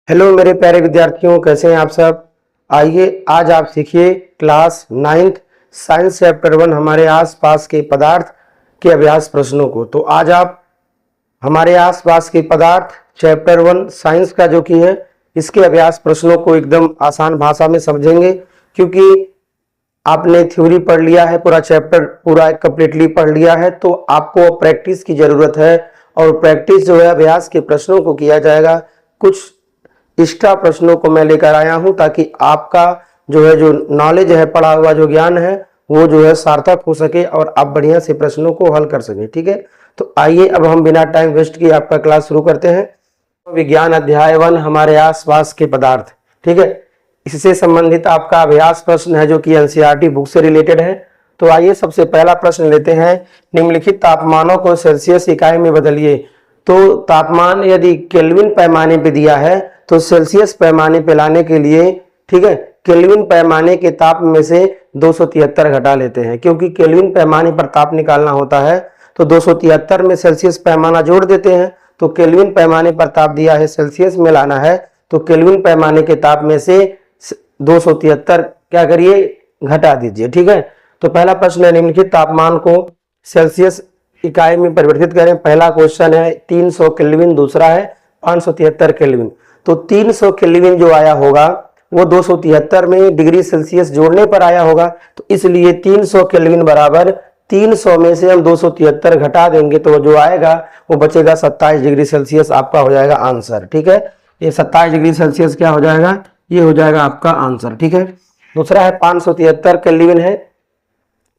Hello मेरे प्यारे विद्यार्थियों, कैसे हैं आप सब। आइए आज आप सीखिए क्लास 9th साइंस चैप्टर 1 हमारे आसपास के पदार्थ के अभ्यास प्रश्नों को। तो आज आप हमारे आसपास के पदार्थ चैप्टर 1 साइंस का जो कि है इसके अभ्यास प्रश्नों को एकदम आसान भाषा में समझेंगे, क्योंकि आपने थ्योरी पढ़ लिया है, पूरा चैप्टर पूरा कंप्लीटली पढ़ लिया है। तो आपको प्रैक्टिस की जरूरत है और प्रैक्टिस जो है अभ्यास के प्रश्नों को किया जाएगा। कुछ एक्स्ट्रा प्रश्नों को मैं लेकर आया हूं ताकि आपका जो नॉलेज है, पढ़ा हुआ जो ज्ञान है वो जो है सार्थक हो सके और आप बढ़िया से प्रश्नों को हल कर सकें। ठीक है, तो आइए अब हम बिना टाइम वेस्ट किए आपका क्लास शुरू करते हैं। विज्ञान अध्याय 1 हमारे आसपास के पदार्थ। ठीक है, इससे संबंधित आपका अभ्यास प्रश्न है जो कि एनसीईआरटी बुक से रिलेटेड है। तो आइए सबसे पहला प्रश्न लेते हैं। निम्नलिखित तापमानों को सेल्सियस इकाई में बदलिए। तो तापमान यदि केल्विन पैमाने पे दिया है तो सेल्सियस पैमाने पे लाने के लिए, ठीक है, केल्विन पैमाने के ताप में से 273 घटा लेते हैं, क्योंकि केल्विन पैमाने पर ताप निकालना होता है। तो 273 में सेल्सियस पैमाना जोड़ देते हैं। तो केल्विन पैमाने पर ताप दिया है, सेल्सियस में लाना है, तो केल्विन पैमाने के ताप में से 273 क्या करिए, घटा दीजिए। ठीक है, तो पहला प्रश्न है निम्नलिखित तापमान को सेल्सियस इकाई में परिवर्तित करें। पहला क्वेश्चन है 300 केल्विन, दूसरा है 573 केल्विन। तो 300 केल्विन जो आया होगा वो 273 में डिग्री सेल्सियस जोड़ने पर आया होगा। तो इसलिए 300 केल्विन बराबर 300 में से हम 273 घटा देंगे तो जो आएगा वो बचेगा 27 डिग्री सेल्सियस, आपका हो जाएगा आंसर। ठीक है, ये 27 डिग्री सेल्सियस क्या हो जाएगा, ये हो जाएगा आपका आंसर। ठीक है, दूसरा है 573 केल्विन है।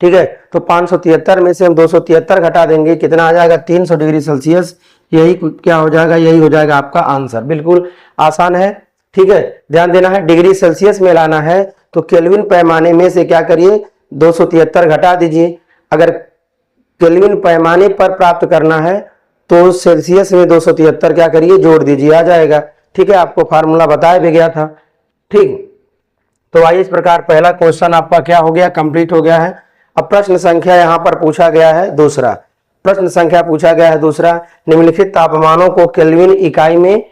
ठीक है, तो 573 में से हम 273 घटा देंगे, कितना आ जाएगा 300 डिग्री सेल्सियस। यही क्या हो जाएगा, यही हो जाएगा आपका आंसर। बिल्कुल आसान है। ठीक है, ध्यान देना है, डिग्री सेल्सियस में लाना है तो केल्विन पैमाने में से क्या करिए 273 घटा दीजिए। अगर केल्विन पैमाने पर प्राप्त करना है तो सेल्सियस में 273 क्या करिए जोड़ दीजिए, आ जाएगा। ठीक है, आपको फार्मूला बताया भी गया था। ठीक, तो आइए इस प्रकार पहला क्वेश्चन आपका क्या हो गया, कंप्लीट हो गया है। अब प्रश्न संख्या यहां पर पूछा गया है दूसरा। प्रश्न संख्या पूछा गया है दूसरा, निम्नलिखित तापमानों को केल्विन इकाई में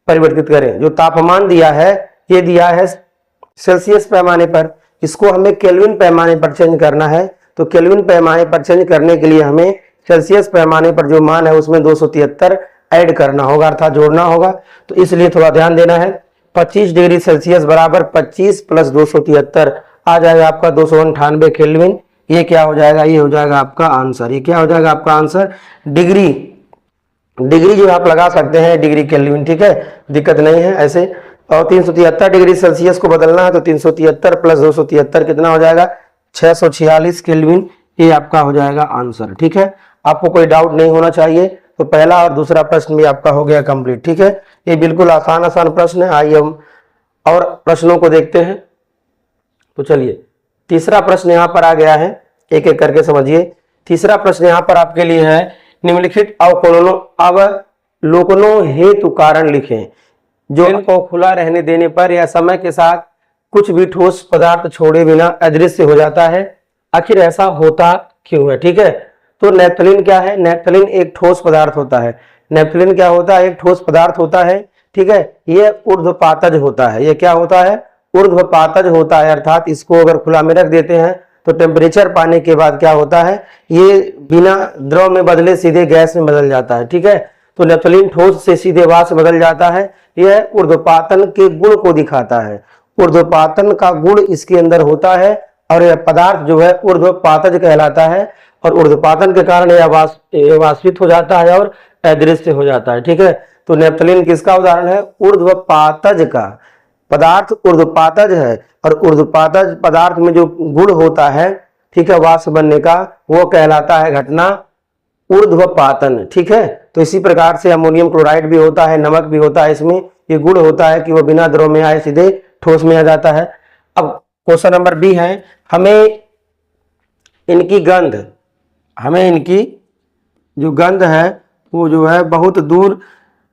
परिवर्तित करें। जो तापमान दिया है ये दिया है सेल्सियस पैमाने पर, इसको हमें केल्विन पैमाने पर चेंज करना है। तो केल्विन पैमाने पर चेंज करने के लिए हमें सेल्सियस पैमाने पर जो मान है उसमें 273 ऐड करना होगा, अर्थात जोड़ना होगा। तो इसलिए थोड़ा ध्यान देना है। 25 डिग्री सेल्सियस बराबर 25 प्लस 273 आ जाएगा आपका 298 केल्विन। ये क्या हो जाएगा, ये हो जाएगा आपका आंसर। ये क्या हो जाएगा आपका आंसर, डिग्री जो आप लगा सकते हैं डिग्री केल्विन। ठीक है, दिक्कत नहीं है ऐसे। और 373 डिग्री सेल्सियस को बदलना है तो 373 प्लस 273 कितना हो जाएगा 646 केल्विन। ये आपका हो जाएगा आंसर। ठीक है, आपको कोई डाउट नहीं होना चाहिए। तो पहला और दूसरा प्रश्न भी आपका हो गया कंप्लीट। ठीक है, ये बिल्कुल आसान प्रश्न है। आइए हम और प्रश्नों को देखते हैं। तो चलिए तीसरा प्रश्न यहाँ पर आ गया है, एक एक करके समझिए। तीसरा प्रश्न यहाँ पर आपके लिए है, निम्नलिखित अवलोकनों हेतु कारण लिखें। जो को खुला रहने देने पर या समय के साथ कुछ भी ठोस पदार्थ छोड़े बिना अदृश्य हो जाता है, आखिर ऐसा होता क्यों है। ठीक है, तो नेफ्थलीन क्या है, नेफ्थलीन एक ठोस पदार्थ होता है। नेफ्थलीन क्या होता है, एक ठोस पदार्थ होता है। ठीक है, ये ऊर्ध्वपातज होता है। ये क्या होता है, ऊर्ध्वपातज होता है, अर्थात इसको अगर खुला में रख देते हैं तो टेम्परेचर पाने के बाद क्या होता है, ये बिना द्रव में बदले सीधे गैस में बदल जाता है। ठीक है, तो नेफ्थलीन ठोस से सीधे वाष्प बदल जाता है। यह ऊर्ध्वपातन के गुण को दिखाता है। ऊर्ध्वपातन का गुण इसके अंदर होता है और यह पदार्थ जो है ऊर्ध्वपातज कहलाता है। और ऊर्ध्वपातन के कारण यह वाष्पित हो जाता है और अदृश्य हो जाता है। ठीक है, तो नेफ्थलीन किसका उदाहरण है, ऊर्ध्वपातज का। पदार्थ ऊर्ध्वपातज है और ऊर्ध्वपातज पदार्थ में जो गुण होता है, ठीक है, वाष्प बनने का, वो कहलाता है घटना ऊर्ध्वपातन। ठीक है, तो इसी प्रकार से अमोनियम क्लोराइड भी होता है, नमक भी होता है, इसमें ये गुण होता है कि वो बिना द्रव में आए सीधे ठोस में आ जाता है। अब क्वेश्चन नंबर बी है, हमें इनकी जो गंध है वो जो है बहुत दूर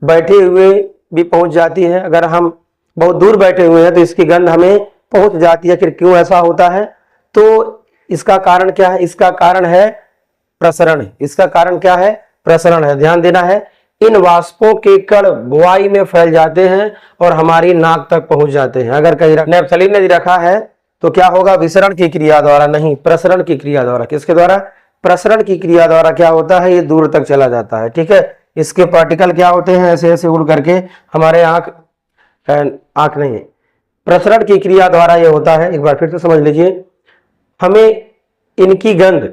बैठे हुए भी पहुंच जाती है। अगर हम बहुत दूर बैठे हुए हैं तो इसकी गंध हमें पहुंच जाती है। फिर क्यों ऐसा होता है, तो इसका कारण क्या है, इसका कारण है प्रसरण। इसका कारण क्या है, प्रसरण है। ध्यान देना है, इन वाष्पों के कण वायु में फैल जाते हैं और हमारी नाक तक पहुंच जाते हैं। अगर कहीं नेपथलीन यदि रखा है तो क्या होगा, विसरण की क्रिया द्वारा नहीं, प्रसरण की क्रिया द्वारा। किसके द्वारा? प्रसरण की क्रिया द्वारा क्या होता है, ये दूर तक चला जाता है। ठीक है, इसके पार्टिकल क्या होते हैं, ऐसे ऐसे उड़ करके हमारे आंख नहीं है, प्रसरण की क्रिया द्वारा ये होता है। एक बार फिर से समझ लीजिए, हमें इनकी गंध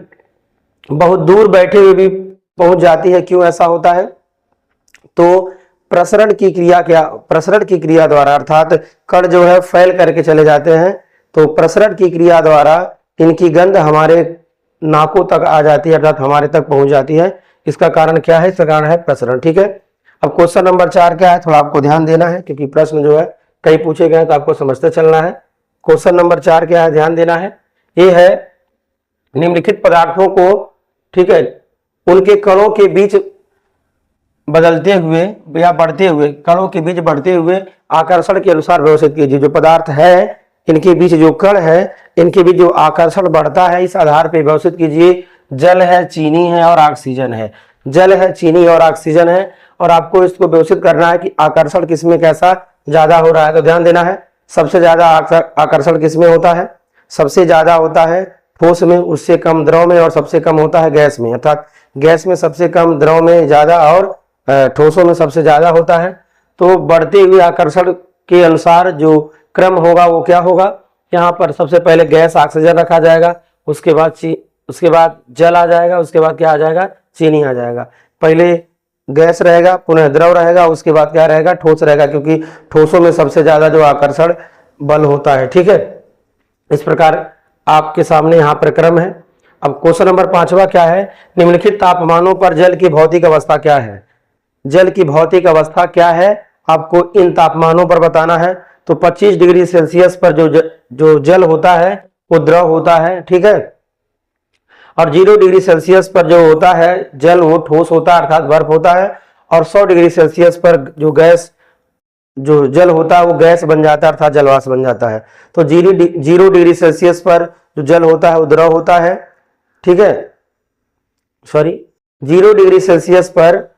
बहुत दूर बैठे हुए भी पहुंच जाती है। क्यों ऐसा होता है? तो प्रसरण की क्रिया द्वारा, अर्थात कण जो है फैल करके चले जाते हैं, तो प्रसरण की क्रिया द्वारा इनकी गंध हमारे नाकों तक आ जाती है, अर्थात हमारे तक पहुंच जाती है। इसका कारण क्या है? इसका कारण है प्रसरण। ठीक है, अब क्वेश्चन नंबर 4 क्या है, थोड़ा आपको ध्यान देना है, क्योंकि प्रश्न जो है कई पूछे गए तो आपको समझते चलना है। क्वेश्चन नंबर 4 क्या है, ध्यान देना है। ये है, निम्नलिखित पदार्थों को, ठीक है, उनके कणों के बीच बदलते हुए या बढ़ते हुए, कणों के बीच बढ़ते हुए आकर्षण के अनुसार व्यवस्थित कीजिए। जो पदार्थ है, इनके बीच जो कण है, इनके बीच जो आकर्षण बढ़ता है, इस आधार पर व्यवस्थित कीजिए। जल है, चीनी है और ऑक्सीजन है। जल है, चीनी और ऑक्सीजन है, और आपको इसको व्यवस्थित करना है कि आकर्षण किसमें कैसा ज्यादा हो रहा है। तो ध्यान देना है, सबसे ज्यादा आकर्षण किसमें होता है? सबसे ज्यादा होता है ठोस में, उससे कम द्रव में, और सबसे कम होता है गैस में। अर्थात गैस में सबसे कम, द्रव में ज्यादा, और ठोसों में सबसे ज्यादा होता है। तो बढ़ते हुए आकर्षण के अनुसार जो क्रम होगा वो क्या होगा, यहाँ पर सबसे पहले गैस ऑक्सीजन रखा जाएगा, उसके बाद जल आ जाएगा, उसके बाद क्या आ जाएगा, चीनी आ जाएगा। पहले गैस रहेगा, पुनः द्रव रहेगा, उसके बाद क्या रहेगा, ठोस रहेगा, क्योंकि ठोसों में सबसे ज्यादा जो आकर्षण बल होता है। ठीक है, इस प्रकार आपके सामने यहाँ पर क्रम है। अब क्वेश्चन नंबर 5वां क्या है, निम्नलिखित तापमानों पर जल की भौतिक अवस्था क्या है। जल की भौतिक अवस्था क्या है, आपको इन तापमानों पर बताना है। तो 25 डिग्री सेल्सियस पर जो जल होता है वो द्रव होता है। ठीक है, और 0 डिग्री सेल्सियस पर जो होता है जल, वो ठोस होता है, अर्थात बर्फ होता है। और 100 डिग्री सेल्सियस पर जो जल होता है वो गैस बन जाता है, अर्थात जलवाष्प बन जाता है। तो 0 डिग्री सेल्सियस पर जो जल होता है वो द्रव होता है। ठीक है, 0 डिग्री सेल्सियस पर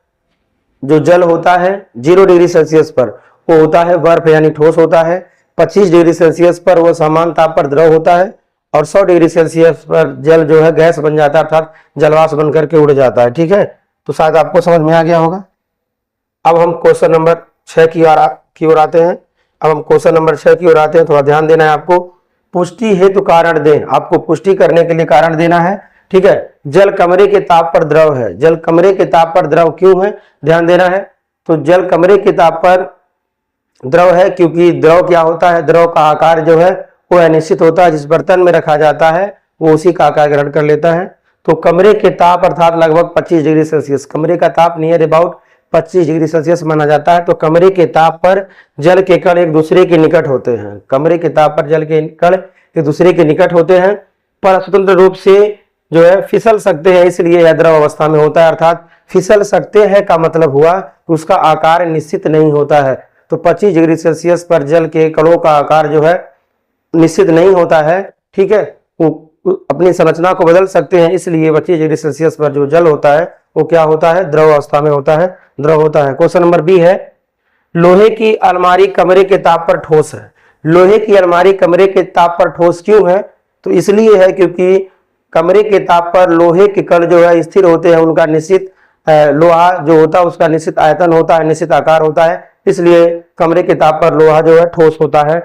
जो जल होता है, 0 डिग्री सेल्सियस पर वो होता है बर्फ, यानी ठोस होता है। 25 डिग्री सेल्सियस पर वो समान ताप पर द्रव होता है, और 100 डिग्री सेल्सियस पर जल जो है गैस बन जाता है, अर्थात जलवाष्प बन करके उड़ जाता है। ठीक है, तो शायद आपको समझ में आ गया होगा। अब हम क्वेश्चन नंबर 6 की ओर आते हैं। थोड़ा ध्यान देना है आपको। पुष्टि हेतु कारण दें, आपको पुष्टि करने के लिए कारण देना है। ठीक है, जल कमरे के ताप पर द्रव है। जल कमरे के ताप पर द्रव क्यों है, ध्यान देना है। तो जल कमरे के ताप पर द्रव है क्योंकि द्रव क्या होता है, द्रव का आकार जो है वो अनिश्चित होता है। जिस बर्तन में रखा जाता है वो उसी का आकार ग्रहण कर लेता है। तो कमरे के ताप अर्थात लगभग 25 डिग्री सेल्सियस, कमरे का ताप नियर अबाउट 25 डिग्री सेल्सियस माना जाता है। तो कमरे के ताप पर जल के कण एक दूसरे के निकट होते हैं। कमरे के ताप पर जल के कण एक दूसरे के निकट होते हैं, पर स्वतंत्र रूप से जो है फिसल सकते हैं, इसलिए यह द्रव अवस्था में होता है। अर्थात फिसल सकते हैं का मतलब हुआ कि उसका आकार निश्चित नहीं होता है। तो 25 डिग्री सेल्सियस पर जल के कणों का आकार जो है निश्चित नहीं होता है। ठीक है, वो अपनी संरचना को बदल सकते हैं, इसलिए 25 डिग्री सेल्सियस पर जो जल होता है वो क्या होता है, द्रव अवस्था में होता है, द्रव होता है। क्वेश्चन नंबर बी है, लोहे की अलमारी कमरे के ताप पर ठोस है। लोहे की अलमारी कमरे के ताप पर ठोस क्यों है, तो इसलिए है क्योंकि कमरे के ताप पर लोहे के कण जो है स्थिर होते हैं, उनका निश्चित लोहा जो होता है उसका निश्चित आयतन होता है, निश्चित आकार होता है, इसलिए कमरे के ताप पर लोहा जो है ठोस होता है।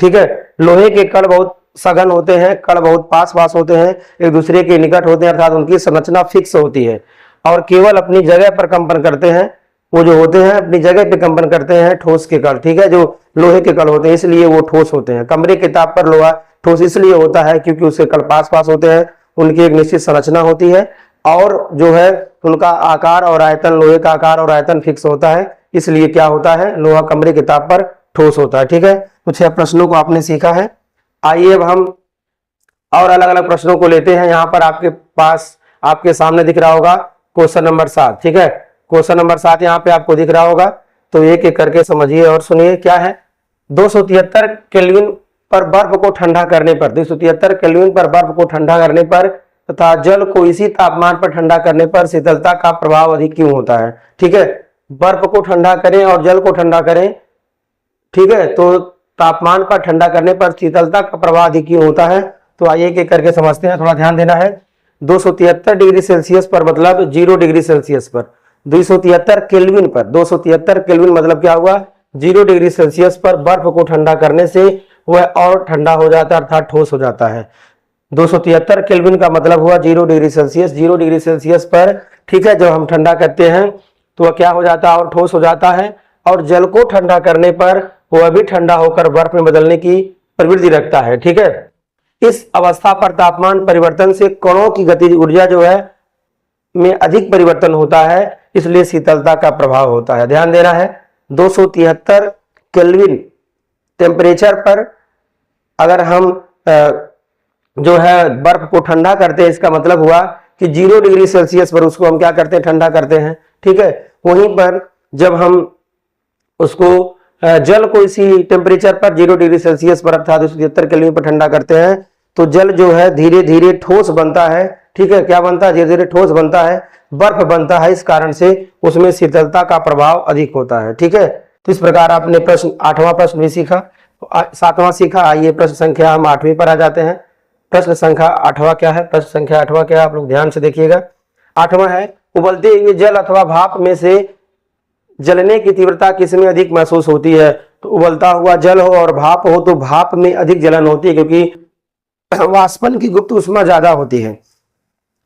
ठीक है, लोहे के कण बहुत सघन होते हैं, कण बहुत पास पास होते हैं, एक दूसरे के निकट होते हैं, अर्थात उनकी संरचना फिक्स होती है और केवल अपनी जगह पर कंपन करते हैं। वो जो होते हैं अपनी जगह पे कंपन करते हैं ठोस के कण। ठीक है, जो लोहे के कण होते हैं इसलिए वो ठोस होते हैं। कमरे के ताप पर लोहा ठोस इसलिए होता है क्योंकि उसके कण पास पास होते हैं, उनकी एक निश्चित संरचना होती है और जो है उनका आकार और आयतन, लोहे का आकार और आयतन फिक्स होता है, इसलिए क्या होता है, लोहा कमरे के ताप पर ठोस होता है। ठीक है, तो 6 प्रश्नों को आपने सीखा है। आइए अब हम और अलग अलग प्रश्नों को लेते हैं। यहाँ पर आपके पास आपके सामने दिख रहा होगा क्वेश्चन नंबर 7। ठीक है, क्वेश्चन नंबर 7 यहाँ पे आपको दिख रहा होगा, तो एक एक करके समझिए और सुनिए। क्या है, 273 केल्विन पर बर्फ को ठंडा करने पर, 273 केल्विन पर बर्फ को ठंडा करने पर तथा जल को इसी तापमान पर ठंडा करने पर शीतलता का प्रभाव अधिक क्यों होता है। ठीक है, बर्फ को ठंडा करें और जल को ठंडा करें, ठीक है, तो तापमान का ठंडा करने पर शीतलता का प्रवाह अधिक क्यों होता है? तो आइए एक एक करके समझते हैं, थोड़ा ध्यान देना है। 273 डिग्री सेल्सियस पर मतलब 0 डिग्री सेल्सियस पर, 273 केल्विन पर, 273 केल्विन मतलब क्या हुआ? 0 डिग्री सेल्सियस पर बर्फ को ठंडा करने से वह और ठंडा हो जाता है, अर्थात ठोस हो जाता है। 273 केल्विन का मतलब हुआ 0 डिग्री सेल्सियस। 0 डिग्री सेल्सियस पर, ठीक है, जब हम ठंडा करते हैं तो वह क्या हो जाता है? और ठोस हो जाता है। और जल को ठंडा करने पर वह भी ठंडा होकर बर्फ में बदलने की प्रवृत्ति रखता है, ठीक है। इस अवस्था पर तापमान परिवर्तन से कणों की गतिज ऊर्जा जो है में अधिक परिवर्तन होता है, इसलिए शीतलता का प्रभाव होता है। ध्यान देना है, 273 केल्विन टेम्परेचर पर अगर हम जो है बर्फ को ठंडा करते हैं, इसका मतलब हुआ कि 0 डिग्री सेल्सियस पर उसको हम क्या करते हैं? ठंडा करते हैं, ठीक है। वहीं पर जब हम उसको जल को इसी टेम्परेचर पर 0 डिग्री सेल्सियस पर अर्थात 273 केल्विन पर ठंडा करते हैं तो जल जो है धीरे धीरे ठोस बनता है, ठीक है। क्या बनता है? धीरे धीरे ठोस बनता है, बर्फ बनता है। इस कारण से उसमें शीतलता का प्रभाव अधिक होता है, ठीक है। तो इस प्रकार आपने प्रश्न 8वां प्रश्न भी सीखा, 7वां सीखा। आइए प्रश्न संख्या हम 8वीं पर आ जाते हैं। प्रश्न संख्या 8वां क्या है? प्रश्न संख्या 8वां क्या है? आप लोग ध्यान से देखिएगा। 8वां है, उबलते हुए जल अथवा भाप में से जलने की तीव्रता किसमें अधिक महसूस होती है? तो उबलता हुआ जल हो और भाप हो तो भाप में अधिक जलन होती है, क्योंकि वाष्पन की गुप्त ऊष्मा ज्यादा होती है।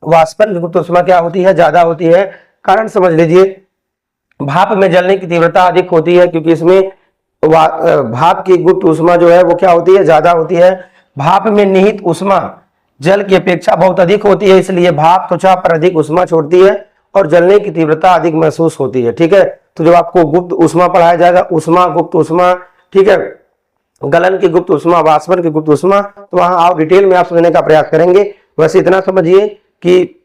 वाष्पन की गुप्त ऊष्मा क्या होती है? ज्यादा होती है। कारण समझ लीजिए, भाप में जलने की तीव्रता अधिक होती है क्योंकि इसमें भाप की गुप्त ऊष्मा जो है वो क्या होती है? ज्यादा होती है। भाप में निहित ऊष्मा जल की अपेक्षा बहुत अधिक होती है, इसलिए भाप त्वचा पर अधिक ऊष्मा छोड़ती है और जलने की तीव्रता अधिक महसूस होती है, ठीक है। तो जब आपको गुप्त ऊष्मा पढ़ाया जाएगा, ऊष्मा, गुप्त ऊष्मा, ठीक है, गलन की गुप्त ऊष्मा, वाष्पन की गुप्त ऊष्मा, तो वहां आप डिटेल में आप समझने का प्रयास करेंगे। वैसे इतना समझिए कि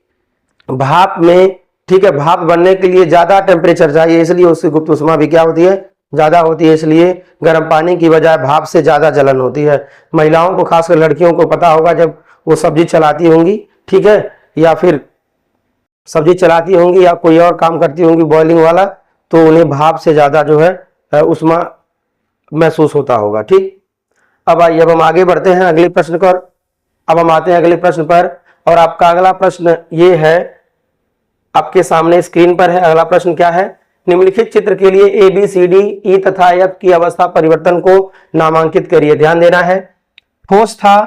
भाप में, ठीक है, भाप बनने के लिए ज्यादा टेम्परेचर चाहिए, इसलिए उसकी गुप्त ऊष्मा भी क्या होती है? ज्यादा होती है। इसलिए गर्म पानी की बजाय भाप से ज्यादा जलन होती है। महिलाओं को, खासकर लड़कियों को पता होगा, जब वो सब्जी चलाती होंगी, ठीक है, या फिर सब्जी चलाती होंगी या कोई और काम करती होंगी बॉइलिंग वाला, तो उन्हें भाप से ज्यादा जो है ऊष्मा महसूस होता होगा, ठीक। अब आइए, अब हम आगे बढ़ते हैं अगले प्रश्न पर। अब हम आते हैं अगले प्रश्न पर, और आपका अगला प्रश्न ये है, आपके सामने स्क्रीन पर है। अगला प्रश्न क्या है? निम्नलिखित चित्र के लिए A B C D E तथा एफ की अवस्था परिवर्तन को नामांकित करिए। ध्यान देना है, ठोस था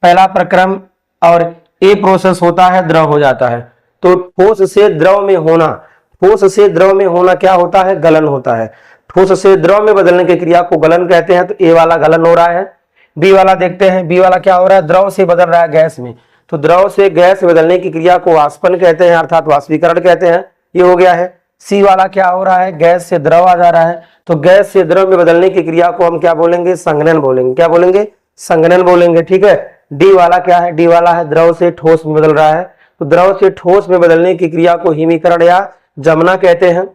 पहला प्रक्रम और ए प्रोसेस होता है, द्रव हो जाता है। तो ठोस से द्रव में होना, ठोस से द्रव में होना क्या होता है? गलन होता है। ठोस से द्रव में बदलने की क्रिया को गलन कहते हैं। तो ए वाला गलन हो रहा है। बी वाला देखते हैं, बी वाला क्या हो रहा है? द्रव से बदल रहा है गैस में। तो द्रव से गैस बदलने की क्रिया को वाष्पन कहते हैं, अर्थात वाष्पीकरण कहते हैं। ये हो गया है। सी वाला क्या हो रहा है? गैस से द्रव आ जा रहा है। तो गैस से द्रव में बदलने की क्रिया को हम क्या बोलेंगे? संघनन बोलेंगे। क्या बोलेंगे? संघनन बोलेंगे, ठीक है। डी वाला क्या है? डी वाला है द्रव से ठोस में बदल रहा है। तो द्रव से ठोस में बदलने की क्रिया को हिमीकरण या जमना कहते हैं।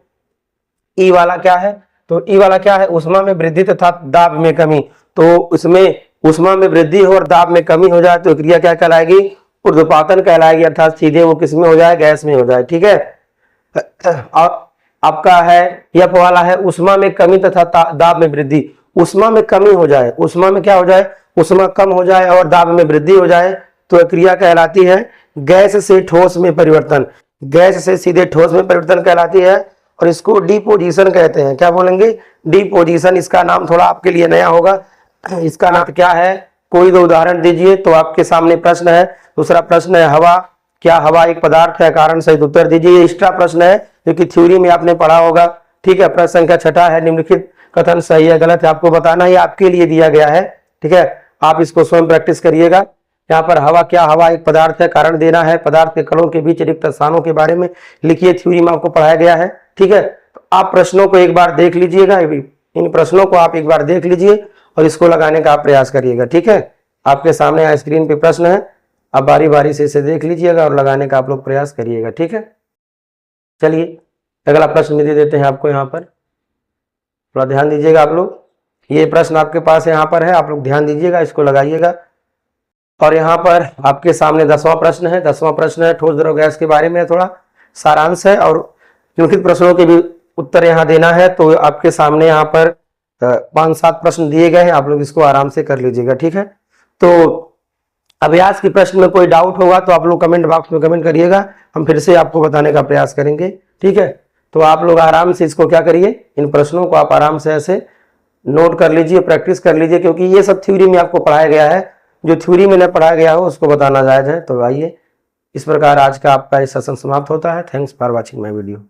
ई वाला क्या है? तो ई वाला क्या है? ऊष्मा में वृद्धि तथा दाब में कमी। तो इसमें ऊष्मा में वृद्धि हो और दाब में कमी हो जाए तो क्रिया क्या कहलाएगी? ऊर्ध्वपातन कहलाएगी, अर्थात सीधे वो किसमें हो जाए? गैस में हो जाए, ठीक है। और आपका है एफ वाला है, ऊष्मा में कमी तथा दाब में वृद्धि। ऊष्मा में कमी हो जाए, ऊष्मा में क्या हो जाए? ऊष्मा कम हो जाए और दाब में वृद्धि हो जाए तो क्रिया कहलाती है गैस से ठोस में परिवर्तन। गैस से सीधे ठोस में परिवर्तन कहलाती है और इसको डिपोजिशन कहते हैं। क्या बोलेंगे? डिपोजिशन। इसका नाम थोड़ा आपके लिए नया होगा, इसका नाम क्या है? कोई दो उदाहरण दीजिए। तो आपके सामने प्रश्न है, दूसरा प्रश्न है हवा, क्या हवा एक पदार्थ है? कारण सहित उत्तर दीजिए। ये एक्स्ट्रा प्रश्न है जो कि थ्योरी में आपने पढ़ा होगा, ठीक है। प्रश्न संख्या 6 है, निम्नलिखित कथन सही है गलत है आपको बताना, ये आपके लिए दिया गया है, ठीक है। आप इसको स्वयं प्रैक्टिस करिएगा। यहाँ पर हवा, क्या हवा एक पदार्थ है? कारण देना है। पदार्थ के कणों के बीच रिक्त स्थानों के बारे में लिखिए, थ्योरी में आपको पढ़ाया गया है, ठीक है। तो आप प्रश्नों को एक बार देख लीजिएगा, इन प्रश्नों को आप एक बार देख लीजिए और इसको लगाने का आप प्रयास करिएगा, ठीक है। आपके सामने स्क्रीन पे प्रश्न है, आप बारी बारी से इसे देख लीजिएगा और लगाने का आप लोग प्रयास करिएगा, ठीक है। चलिए अगला प्रश्न दे देते हैं आपको। यहाँ पर थोड़ा ध्यान दीजिएगा आप लोग, ये प्रश्न आपके पास यहाँ पर है, आप लोग ध्यान दीजिएगा, इसको लगाइएगा। और यहाँ पर आपके सामने 10वां प्रश्न है। 10वां प्रश्न है ठोस द्रव गैस के बारे में, थोड़ा सारांश है और निम्नलिखित प्रश्नों के भी उत्तर यहाँ देना है। तो आपके सामने यहाँ पर 5-7 प्रश्न दिए गए हैं, आप लोग इसको आराम से कर लीजिएगा, ठीक है। तो अभ्यास के प्रश्न में कोई डाउट होगा तो आप लोग कमेंट बॉक्स में कमेंट करिएगा, हम फिर से आपको बताने का प्रयास करेंगे, ठीक है। तो आप लोग आराम से इसको क्या करिए, इन प्रश्नों को आप आराम से ऐसे नोट कर लीजिए, प्रैक्टिस कर लीजिए, क्योंकि ये सब थ्योरी में आपको पढ़ाया गया है। जो थ्योरी में न पढ़ाया गया हो उसको बताना जायज है। तो आइए, इस प्रकार आज का आपका ये सेशन समाप्त होता है। Thanks for watching my video.